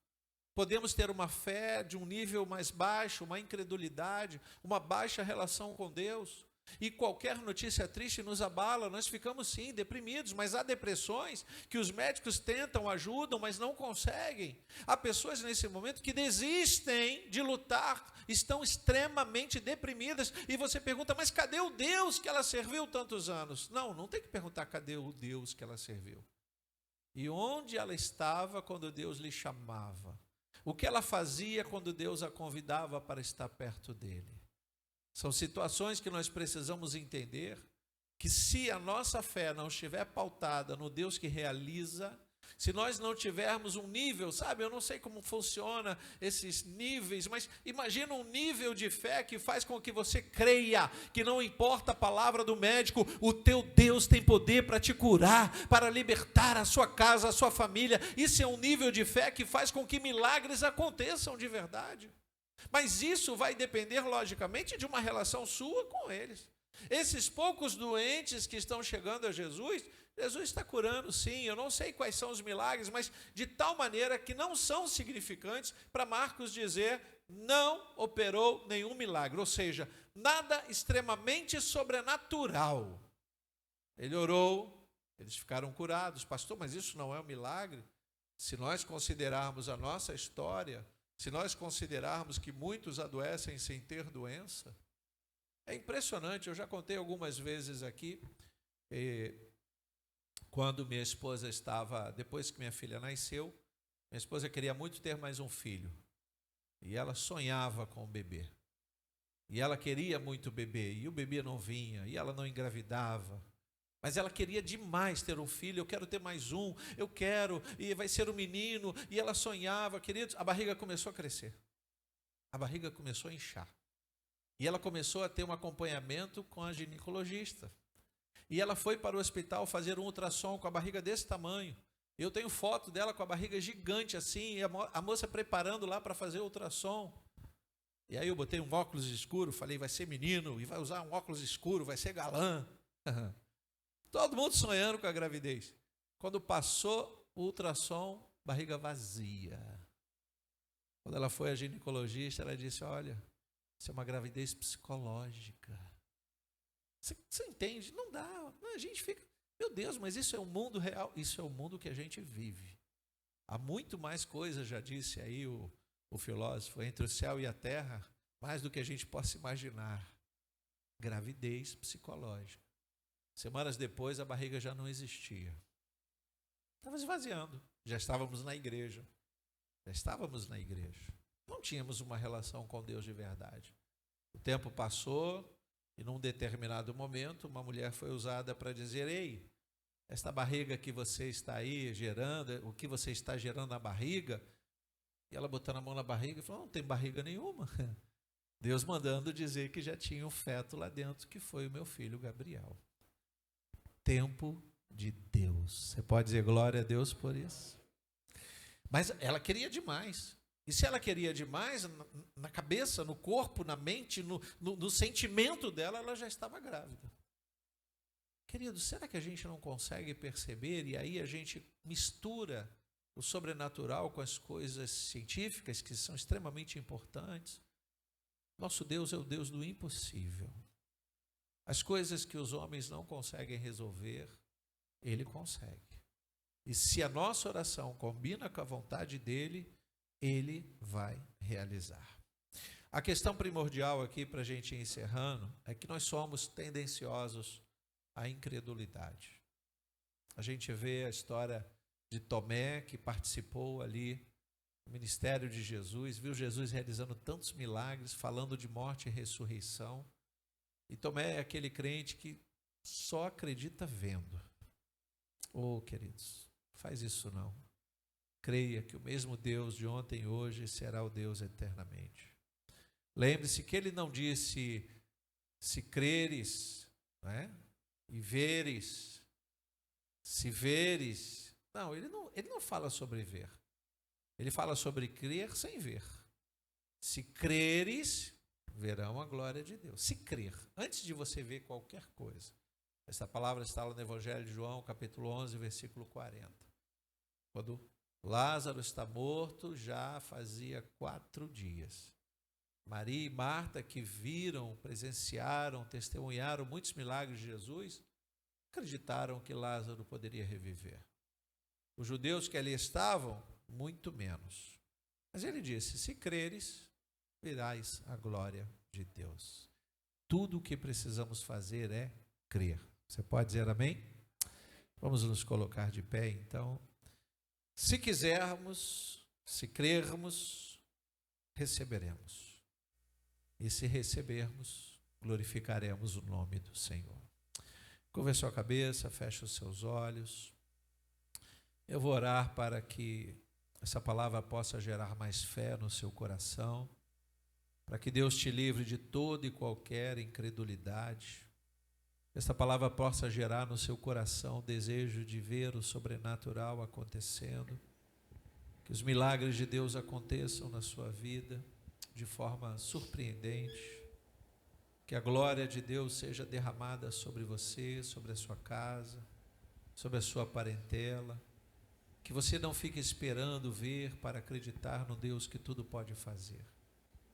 Podemos ter uma fé de um nível mais baixo, uma incredulidade, uma baixa relação com Deus. E qualquer notícia triste nos abala, nós ficamos sim deprimidos, mas há depressões que os médicos tentam, ajudam, mas não conseguem. Há pessoas nesse momento que desistem de lutar, estão extremamente deprimidas, e você pergunta, mas cadê o Deus que ela serviu tantos anos? Não tem que perguntar cadê o Deus que ela serviu. E onde ela estava quando Deus lhe chamava? O que ela fazia quando Deus a convidava para estar perto dele? São situações que nós precisamos entender que se a nossa fé não estiver pautada no Deus que realiza, se nós não tivermos um nível, sabe, eu não sei como funciona esses níveis, mas imagina um nível de fé que faz com que você creia que não importa a palavra do médico, o teu Deus tem poder para te curar, para libertar a sua casa, a sua família. Isso é um nível de fé que faz com que milagres aconteçam de verdade. Mas isso vai depender, logicamente, de uma relação sua com eles. Esses poucos doentes que estão chegando a Jesus, Jesus está curando sim, eu não sei quais são os milagres, mas de tal maneira que não são significantes para Marcos dizer, não operou nenhum milagre, ou seja, nada extremamente sobrenatural. Ele orou, eles ficaram curados. Pastor, mas isso não é um milagre? Se nós considerarmos a nossa história, Se nós considerarmos que muitos adoecem sem ter doença, é impressionante. Eu já contei algumas vezes aqui, quando minha esposa estava, depois que minha filha nasceu, minha esposa queria muito ter mais um filho. E ela sonhava com o bebê. E ela queria muito bebê, e o bebê não vinha, e ela não engravidava. Mas ela queria demais ter um filho. Eu quero ter mais um, eu quero, e vai ser um menino. E ela sonhava, queridos, a barriga começou a crescer. A barriga começou a inchar. E ela começou a ter um acompanhamento com a ginecologista. E ela foi para o hospital fazer um ultrassom com a barriga desse tamanho. Eu tenho foto dela com a barriga gigante assim, e a moça preparando lá para fazer o ultrassom. E aí eu botei um óculos escuro, falei, vai ser menino, e vai usar um óculos escuro, vai ser galã. Todo mundo sonhando com a gravidez. Quando passou o ultrassom, barriga vazia. Quando ela foi à ginecologista, ela disse, olha, isso é uma gravidez psicológica. Você entende? Não dá. A gente fica, meu Deus, mas isso é um mundo real. Isso é o mundo que a gente vive. Há muito mais coisas, já disse aí o filósofo, entre o céu e a terra, mais do que a gente possa imaginar. Gravidez psicológica. Semanas depois, a barriga já não existia. Estava esvaziando. Já estávamos na igreja. Não tínhamos uma relação com Deus de verdade. O tempo passou e, num determinado momento, uma mulher foi usada para dizer, ei, esta barriga que você está aí gerando, o que você está gerando na barriga? E ela botando a mão na barriga e falou, não tem barriga nenhuma. Deus mandando dizer que já tinha um feto lá dentro, que foi o meu filho Gabriel. Tempo de Deus. Você pode dizer glória a Deus por isso? Mas ela queria demais. E se ela queria demais, na cabeça, no corpo, na mente, no sentimento dela, ela já estava grávida. Querido, será que a gente não consegue perceber? E aí a gente mistura o sobrenatural com as coisas científicas, que são extremamente importantes. Nosso Deus é o Deus do impossível. As coisas que os homens não conseguem resolver, Ele consegue. E se a nossa oração combina com a vontade dEle, Ele vai realizar. A questão primordial aqui, para a gente ir encerrando, é que nós somos tendenciosos à incredulidade. A gente vê a história de Tomé, que participou ali do ministério de Jesus, viu Jesus realizando tantos milagres, falando de morte e ressurreição. E Tomé é aquele crente que só acredita vendo. Oh, queridos, faz isso não. Creia que o mesmo Deus de ontem e hoje será o Deus eternamente. Lembre-se que ele não disse, se creres, né, e veres, se veres. Não, ele não fala sobre ver. Ele fala sobre crer sem ver. Se creres, verão a glória de Deus. Se crer, antes de você ver qualquer coisa. Essa palavra está lá no Evangelho de João, capítulo 11, versículo 40. Quando Lázaro está morto, já fazia 4 dias. Maria e Marta, que viram, presenciaram, testemunharam muitos milagres de Jesus, acreditaram que Lázaro poderia reviver. Os judeus que ali estavam, muito menos. Mas ele disse, se creres, verás a glória de Deus. Tudo o que precisamos fazer é crer. Você pode dizer amém? Vamos nos colocar de pé, então. Se quisermos, se crermos, receberemos. E se recebermos, glorificaremos o nome do Senhor. Curva a sua cabeça, feche os seus olhos. Eu vou orar para que essa palavra possa gerar mais fé no seu coração, para que Deus te livre de toda e qualquer incredulidade. Essa palavra possa gerar no seu coração o desejo de ver o sobrenatural acontecendo, que os milagres de Deus aconteçam na sua vida de forma surpreendente, que a glória de Deus seja derramada sobre você, sobre a sua casa, sobre a sua parentela, que você não fique esperando ver para acreditar no Deus que tudo pode fazer.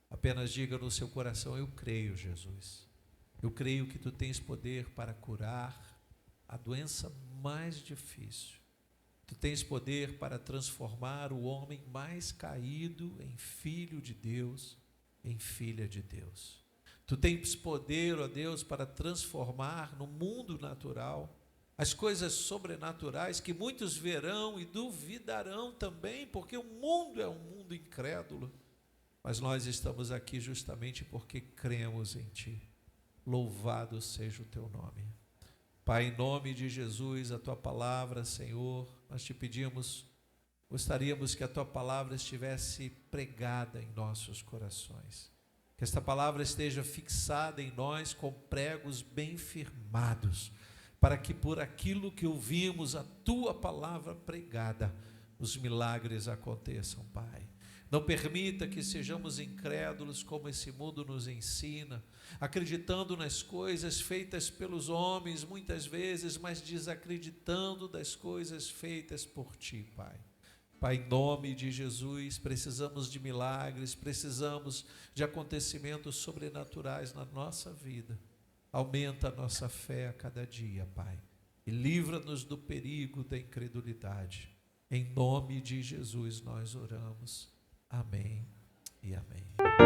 Apenas diga no seu coração, eu creio, Jesus. Eu creio que tu tens poder para curar a doença mais difícil. Tu tens poder para transformar o homem mais caído em filho de Deus, em filha de Deus. Tu tens poder, ó Deus, para transformar no mundo natural as coisas sobrenaturais que muitos verão e duvidarão também, porque o mundo é um mundo incrédulo. Mas nós estamos aqui justamente porque cremos em Ti. Louvado seja o Teu nome. Pai, em nome de Jesus, a Tua palavra, Senhor, nós Te pedimos, gostaríamos que a Tua palavra estivesse pregada em nossos corações. Que esta palavra esteja fixada em nós com pregos bem firmados, para que por aquilo que ouvimos a Tua palavra pregada, os milagres aconteçam, Pai. Não permita que sejamos incrédulos como esse mundo nos ensina, acreditando nas coisas feitas pelos homens muitas vezes, mas desacreditando das coisas feitas por Ti, Pai. Pai, em nome de Jesus, precisamos de milagres, precisamos de acontecimentos sobrenaturais na nossa vida. Aumenta a nossa fé a cada dia, Pai, e livra-nos do perigo da incredulidade. Em nome de Jesus nós oramos. Amém e amém.